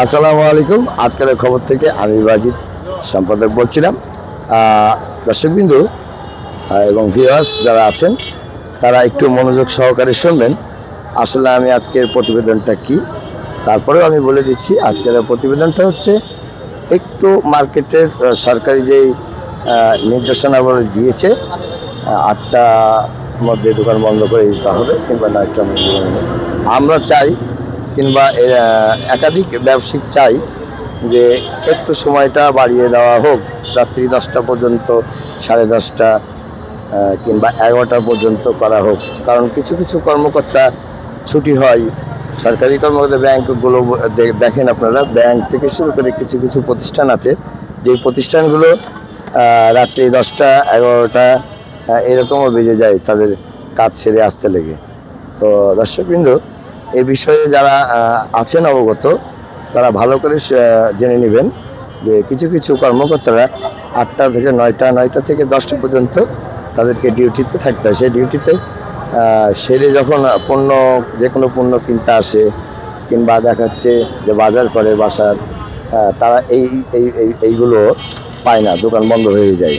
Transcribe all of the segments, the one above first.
আসসালামু আলাইকুম। আজকালের খবর থেকে আমি বাজিদ সম্পাদক বলছিলাম। দর্শকবিন্দু এবং ভিউয়ার্স যারা আছেন তারা একটু মনোযোগ সহকারে শুনবেন। আসলে আমি আজকের প্রতিবেদনটা কি, তারপরেও আমি বলে দিচ্ছি। আজকের প্রতিবেদনটা হচ্ছে একটু মার্কেটের সরকারি যেই নির্দেশনাবলী দিয়েছে, 8টার মধ্যে দোকান বন্ধ করে দিতে হবে কিংবা 9টার মধ্যে। আমরা চাই কিংবা একাধিক ব্যবসায়িক চাই যে একটু সময়টা বাড়িয়ে দেওয়া হোক, রাত্রি 10টা পর্যন্ত, 10:30 কিংবা 11টা পর্যন্ত করা হোক। কারণ কিছু কিছু কর্মকর্তা ছুটি হয়, সরকারি কর্মকর্তা। ব্যাংকগুলো দেখেন আপনারা, ব্যাংক থেকে শুরু করে কিছু কিছু প্রতিষ্ঠান আছে, যেই প্রতিষ্ঠানগুলো রাত্রি 10টা 11টা এরকমও বেজে যায় তাদের কাজ সেরে আসতে লেগে। তো দর্শকবৃন্দ, এ বিষয়ে যারা আছেন অবগত, তারা ভালো করে জেনে নেবেন যে কিছু কিছু কর্মকর্তারা 8টা থেকে 9টা, 9টা থেকে 10টা পর্যন্ত তাদেরকে ডিউটিতে থাকতে হয়। সেই ডিউটিতে সেরে যখন যে কোনো পণ্য কিনতে আসে কিংবা দেখাচ্ছে যে বাজার করে বাসার, তারা এইগুলো পায় না, দোকান বন্ধ হয়ে যায়।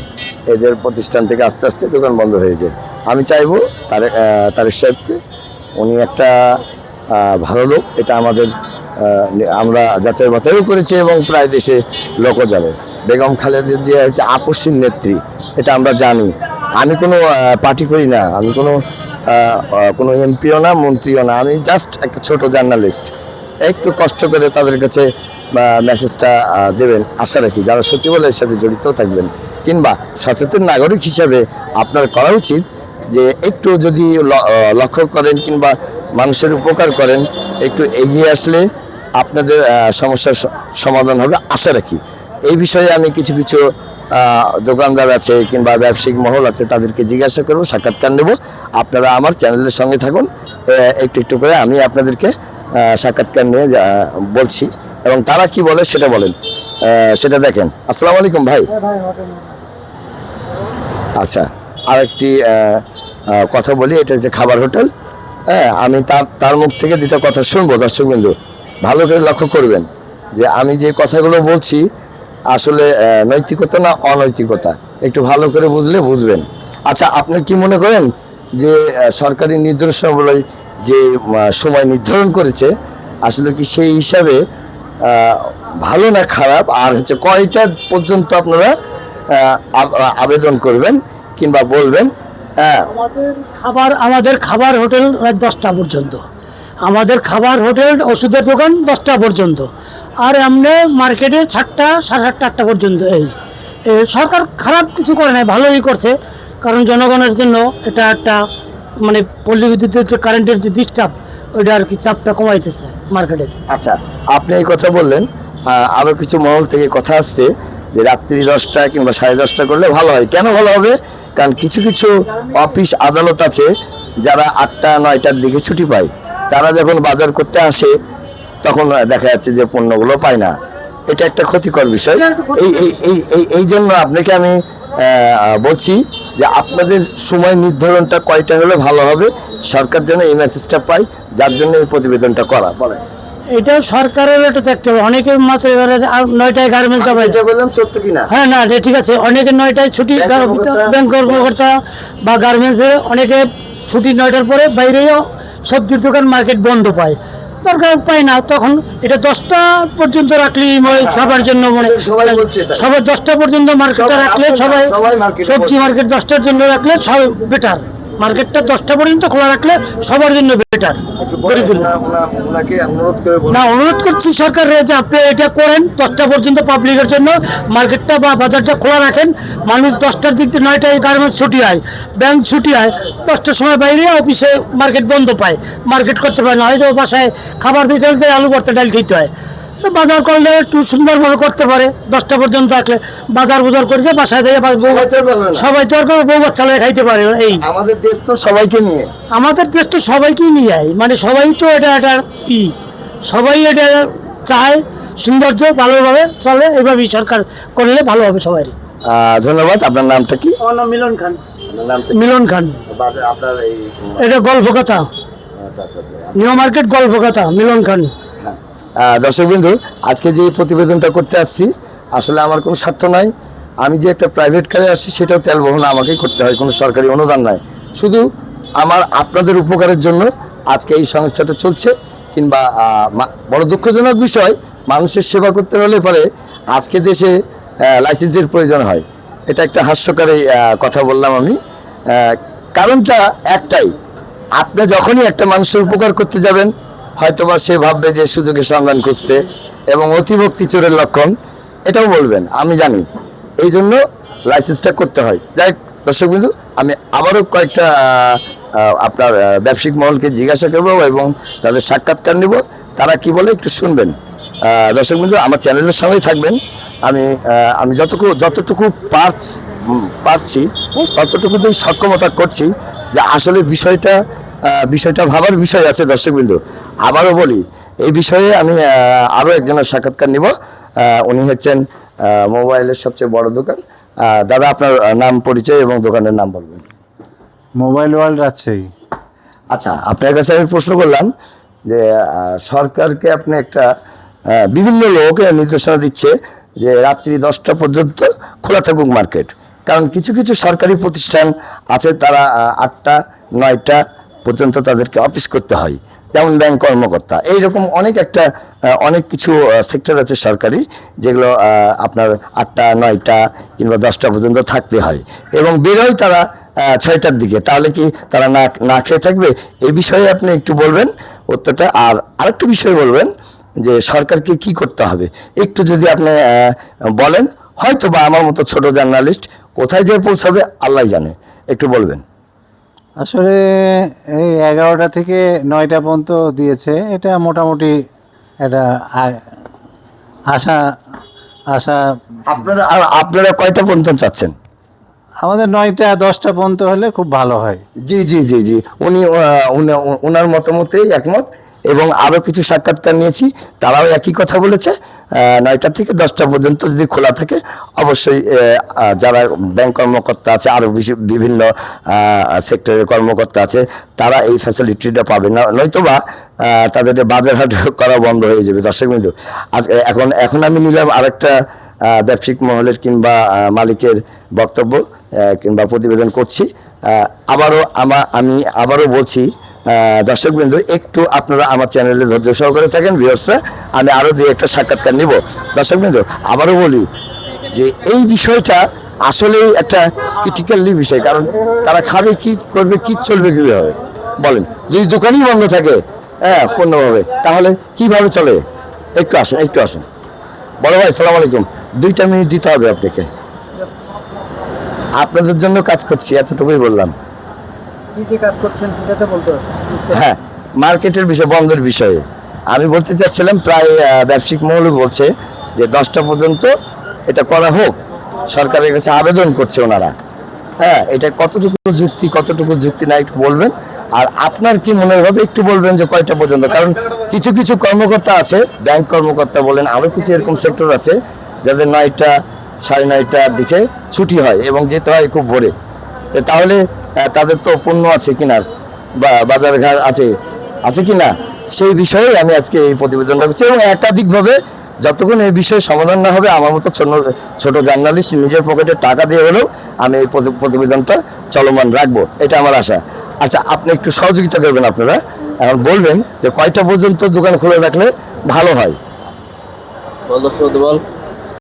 এদের প্রতিষ্ঠান থেকে আস্তে আস্তে দোকান বন্ধ হয়ে যায়। আমি চাইবো তারেক সাহেবকে, উনি একটা ভালো লোক, এটা আমরা যাচাই বাছাইও করেছি এবং প্রায় দেশে লোকও জানে। বেগম খালেদা জিয়া হচ্ছে আপসীর নেত্রী, এটা আমরা জানি। আমি কোনো পার্টি করি না, আমি কোনো এমপিও না, মন্ত্রীও না, আমি জাস্ট একটা ছোট জার্নালিস্ট। একটু কষ্ট করে তাদের কাছে মেসেজটা দেবেন আশা রাখি। যারা সচিবালয়ের সাথে জড়িত থাকবেন কিংবা সচেতন নাগরিক হিসাবে আপনার করা উচিত যে একটু যদি লক্ষ্য করেন কিংবা মানুষের উপকার করেন, একটু এগিয়ে আসলে আপনাদের সমস্যার সমাধান হবে আশা রাখি। এই বিষয়ে আমি কিছু কিছু দোকানদার আছে কিংবা ব্যবসায়িক মহল আছে, তাদেরকে জিজ্ঞাসা করবো, সাক্ষাৎকার নেব। আপনারা আমার চ্যানেলের সঙ্গে থাকুন, একটু একটু করে আমি আপনাদেরকে সাক্ষাৎকার নিয়ে বলছি এবং তারা কি বলে সেটা বলেন, সেটা দেখেন। আসসালামু আলাইকুম ভাই। আচ্ছা, আরেকটি কথা বলি, এটা হচ্ছে খাবার হোটেল। আমি তার মুখ থেকে দুটো কথা শুনবো। দর্শকবৃন্দু ভালো করে লক্ষ্য করবেন যে আমি যে কথাগুলো বলছি আসলে নৈতিকতা না অনৈতিকতা, একটু ভালো করে বুঝবেন। আচ্ছা, আপনি কি মনে করেন যে সরকারি নির্দেশনাবলী যে সময় নির্ধারণ করেছে, আসলে কি সেই হিসাবে ভালো না খারাপ? আর হচ্ছে কয়টা পর্যন্ত আপনারা আবেদন করবেন কিংবা বলবেন? আমাদের খাবার হোটেল রাত 10টা পর্যন্ত, আমাদের খাবার হোটেল, ওষুধের দোকান 10টা পর্যন্ত, আর এমনি মার্কেটে 7টা, 7:30, 8টা পর্যন্ত। এই সরকার খারাপ কিছু করে নাই, ভালোই করছে। কারণ জনগণের জন্য এটা একটা মানে পল্লী বিদ্যুতের যে কারেন্টের যে ডিস্টার্ব, ওইটা আর কি চাপটা কমাইতেছে মার্কেটে। আচ্ছা, আপনি এই কথা বললেন, আরও কিছু মহল থেকে কথা আসছে যে রাত্রি 10টা কিংবা 10:30 করলে ভালো হয়। কেন ভালো হবে? কারণ কিছু কিছু অফিস আদালত আছে যারা 8টা 9টার দিকে ছুটি পায়, তারা যখন বাজার করতে আসে তখন দেখা যাচ্ছে যে পণ্যগুলো পায় না। এটা একটা ক্ষতিকর বিষয়। এই জন্য আপনাকে আমি বলছি যে আপনাদের সময় নির্ধারণটা কয়টা হলে ভালো হবে, সরকার যেন এই মেসেজটা পায়, যার জন্য এই প্রতিবেদনটা করা। বলে এটা সরকারের এটা দেখতে হবে। অনেকে মাত্র 9টায় গার্মেন্টস যাবে, বললাম সত্য কিনা? হ্যাঁ, না ঠিক আছে। অনেকে 9টায় ছুটি, ব্যাংক কর্মকর্তা বা গার্মেন্টসে অনেকে ছুটি 9টার পরে, বাইরেও সবজির দোকান মার্কেট বন্ধ পায়, দরকার পায় না। তখন এটা 10টা পর্যন্ত রাখলেই সবার জন্য, সবাই 10টা পর্যন্ত মার্কেটটা রাখলে, সবাই সবজি মার্কেট 10টার জন্য রাখলে সব বেটার। মার্কেটটা 10টা পর্যন্ত খোলা রাখলে সবার জন্য বেটার। না, অনুরোধ করছি সরকারের যে আপনি এটা করেন, 10টা পর্যন্ত পাবলিকের জন্য মার্কেটটা বা বাজারটা খোলা রাখেন। মানুষ 10টার দিক দিয়ে 9টায় গার্মেন্টস ছুটি হয়, ব্যাংক ছুটি হয়, 10টার সময় বাইরে অফিসে মার্কেট বন্ধ পায়, মার্কেট করতে পারে না। হয়তো বাসায় খাবার দিতে হলে আলু ভর্তা, ডাল খেতে হয়। তো বাজার করলে একটু সুন্দরভাবে করতে পারে। 10টা পর্যন্ত রাখলে বাজার করে বাসায় দিয়ে সবাই তো আর বউ বাচ্চা খাইতে পারে। এই আমাদের দেশ তো সবাইকে নিয়ে, আমাদের দেশ তো সবাইকেই নিয়ে যায়, মানে সবাই তো এটা সবাই এটা চায় সৌন্দর্য ভালোভাবে চলে। এভাবেই সরকার করলে ভালো হবে সবাই। ধন্যবাদ। আপনার নামটা কি? আমার নাম মিলন খান। মিলন খান। আপনার এটা গল্প কথা, নিউ মার্কেট গল্প কথা, মিলন খান। দর্শকবৃন্দু, আজকে যে এই প্রতিবেদনটা করতে আসছি আসলে আমার কোনো স্বার্থ নাই। আমি যে একটা প্রাইভেট কারে আসছি সেটাও তেল বহন আমাকেই করতে হয়, কোনো সরকারি অনুদান নাই। শুধু আমার আপনাদের উপকারের জন্য আজকে এই সংস্থাটা চলছে। কিংবা বড় দুঃখজনক বিষয়, মানুষের সেবা করতে হলে পরে আজকে দেশে লাইসেন্সের প্রয়োজন হয়। এটা একটা হাস্যকরী কথা বললাম আমি। কারণটা একটাই, আপনি যখনই একটা মানুষের উপকার করতে যাবেন হয়তোবা সে ভাববে যে সুযোগের সন্ধান খুঁজতে এবং অতিভক্তি চোরের লক্ষণ, এটাও বলবেন, আমি জানি। এই জন্য লাইসেন্সটা করতে হয়। যাই দর্শকবৃন্দু, আমি আবারও কয়েকটা আপনার ব্যবসায়িক মহলকে জিজ্ঞাসা করবো এবং তাদের সাক্ষাৎকার নেব। তারা কি বলে একটু শুনবেন। দর্শকবৃন্দু, আমার চ্যানেলের সঙ্গেই থাকবেন। আমি যতটুকু পারছি ততটুকুতেই সক্ষমতা করছি যে আসলে বিষয়টা ভাবার বিষয় আছে। দর্শকবৃন্দু, আবারও বলি, এই বিষয়ে আমি আরও একজনের সাক্ষাৎকার নিব। উনি হচ্ছেন মোবাইলের সবচেয়ে বড় দোকান। দাদা, আপনার নাম, পরিচয় এবং দোকানের নাম বলবেন। Mobile world Rajshahi. আচ্ছা, আপনার কাছে আমি প্রশ্ন করলাম যে সরকারকে আপনি একটা বিভিন্ন লোক নির্দেশনা দিচ্ছে যে রাত্রি 10টা পর্যন্ত খোলা থাকুক মার্কেট। কারণ কিছু কিছু সরকারি প্রতিষ্ঠান আছে, তারা 8টা 9টা পর্যন্ত তাদেরকে অফিস করতে হয়, যেমন ব্যাংক কর্মকর্তা। এইরকম অনেক কিছু সেক্টর আছে সরকারি, যেগুলো আপনার 8টা 9টা কিংবা 10টা পর্যন্ত থাকতে হয় এবং বেরোয় তারা 6টার দিকে। তাহলে কি তারা না খেয়ে থাকবে? এই বিষয়ে আপনি একটু বলবেন উত্তরটা। আর আরেকটু বিষয় বলবেন যে সরকারকে কি করতে হবে, একটু যদি আপনি বলেন, হয়তো বা আমার মতো ছোট জার্নালিস্ট কোথায় যে পৌঁছাবে আল্লাহ জানে, একটু বলবেন। আসলে এই 11টা থেকে 9টা পর্যন্ত দিয়েছে, এটা মোটামুটি এটা আশা আপনারা কয়টা পর্যন্ত চাচ্ছেন? আমাদের 9টা 10টা পর্যন্ত হলে খুব ভালো হয়। জি জি জি জি, ওনার মতামতেই একমত। এবং আরও কিছু সাক্ষাৎকার নিয়েছি, তারাও একই কথা বলেছে। 9টা থেকে 10টা পর্যন্ত যদি খোলা থাকে, অবশ্যই যারা ব্যাংক কর্মকর্তা আছে, আরও বিভিন্ন সেক্টরের কর্মকর্তা আছে, তারা এই ফ্যাসিলিটিটা পাবে না। নয়তোবা তাদের বাজার হাট করা বন্ধ হয়ে যাবে। দর্শকবৃন্দু, এখন আমি নিলাম আরেকটা ব্যবসায়িক মহলের কিংবা মালিকের বক্তব্য কিংবা প্রতিবেদন করছি। আমি আবারও বলছি, দর্শকবৃন্দু, একটু আপনারা আমার চ্যানেলে ধৈর্য সহকারে থাকেন। ভিউয়ার্সরা, আমি আরও দুই একটা সাক্ষাৎকার নিব। দর্শকবৃন্দু, আবারও বলি যে এই বিষয়টা আসলেই একটা ক্রিটিক্যালি বিষয়। কারণ তারা খাবে কি, করবে কি, চলবে কীভাবে বলেন? যদি দোকানই বন্ধ থাকে পূর্ণভাবে, তাহলে কিভাবে চলে? একটু আসেন। বড় ভাই, সালাম আলাইকুম। 2টা মিনিট দিতে হবে আপনাকে। আপনাদের জন্য কাজ করছি, এতটুকুই বললাম। কি যে কাজ করছেন সেটা তো বলতে হবে। হ্যাঁ, মার্কেটের বিষয়, বন্ধের বিষয়ে আমি বলতে চাচ্ছিলাম। প্রায় ব্যবসায়িক মহল বলছে যে 10টা পর্যন্ত এটা করা হোক, সরকারের কাছে আবেদন করছে ওনারা। এটা কতটুকু যুক্তি না একটু বলবেন। আর আপনার কি মনে হবে একটু বলবেন যে কয়টা পর্যন্ত? কারণ কিছু কিছু কর্মকর্তা আছে, ব্যাংক কর্মকর্তা বলেন, আরও কিছু এরকম সেক্টর আছে যাদের 9টা 9:30টার দিকে ছুটি হয় এবং যেতে হয় খুব ভোরে। তাহলে তাদের তো পণ্য আছে কিনার বা বাজার ঘাট আছে কি না, সেই বিষয়ে আমি আজকে এই প্রতিবেদনটা করছি। এবং একাধিকভাবে যতক্ষণ এই বিষয়ে সমাধান না হবে, আমার মতো ছোট জার্নালিস্ট নিজের পকেটে টাকা দিয়ে হলেও আমি এই প্রতিবেদনটা চলমান রাখবো, এটা আমার আশা। আচ্ছা, আপনি একটু সহযোগিতা করবেন। আপনারা এখন বলবেন যে কয়টা পর্যন্ত দোকান খুলে রাখলে ভালো হয়। বল।